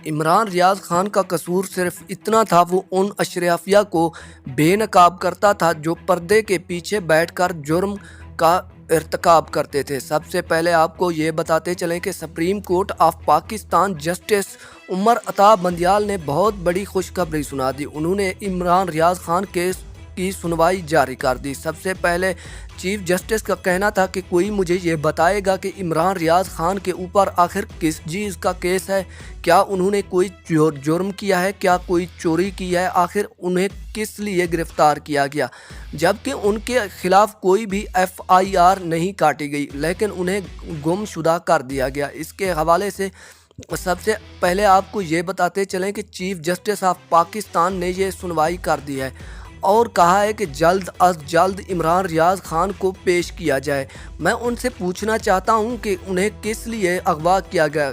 عمران ریاض خان کا قصور صرف اتنا تھا، وہ ان اشرافیہ کو بے نقاب کرتا تھا جو پردے کے پیچھے بیٹھ کر جرم کا ارتکاب کرتے تھے۔ سب سے پہلے آپ کو یہ بتاتے چلیں کہ Supreme Court of Pakistan justice Umar Ata Bandial نے بہت بڑی خوشخبری سنا دی۔ انہوں نے عمران ریاض خان کیس کی سنوائی جاری کر دی۔ سب سے پہلے چیف جسٹس کا کہنا تھا کہ کوئی مجھے یہ بتائے گا کہ عمران ریاض خان کے اوپر آخر کس چیز کا کیس ہے، کیا انہوں نے کوئی جرم کیا ہے، کیا کوئی چوری کی ہے، آخر انہیں کس لیے گرفتار کیا گیا، جبکہ ان کے خلاف کوئی بھی FIR نہیں کاٹی گئی لیکن انہیں گم شدہ کر دیا گیا۔ اس کے حوالے سے سب سے پہلے آپ کو یہ بتاتے چلیں کہ چیف جسٹس آف پاکستان نے یہ سنوائی کر دی ہے اور کہا ہے کہ جلد از جلد عمران ریاض خان کو پیش کیا جائے۔ میں ان سے پوچھنا چاہتا ہوں کہ انہیں کس لیے اغوا کیا گیا،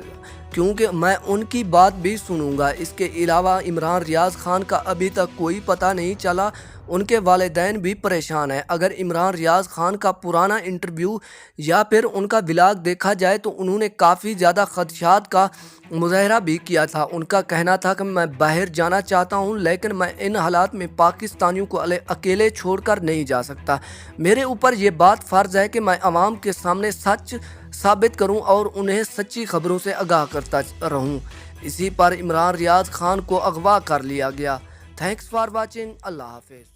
کیونکہ میں ان کی بات بھی سنوں گا۔ اس کے علاوہ عمران ریاض خان کا ابھی تک کوئی پتہ نہیں چلا، ان کے والدین بھی پریشان ہیں۔ اگر عمران ریاض خان کا پرانا انٹرویو یا پھر ان کا ولاگ دیکھا جائے تو انہوں نے کافی زیادہ خدشات کا مظاہرہ بھی کیا تھا۔ ان کا کہنا تھا کہ میں باہر جانا چاہتا ہوں لیکن میں ان حالات میں پاکستانیوں کو اکیلے چھوڑ کر نہیں جا سکتا۔ میرے اوپر یہ بات فرض ہے کہ میں عوام کے سامنے سچ ثابت کروں اور انہیں سچی خبروں سے آگاہ کرتا رہوں۔ اسی پر عمران ریاض خان کو اغوا کر لیا گیا۔ Thanks for watching. اللہ حافظ۔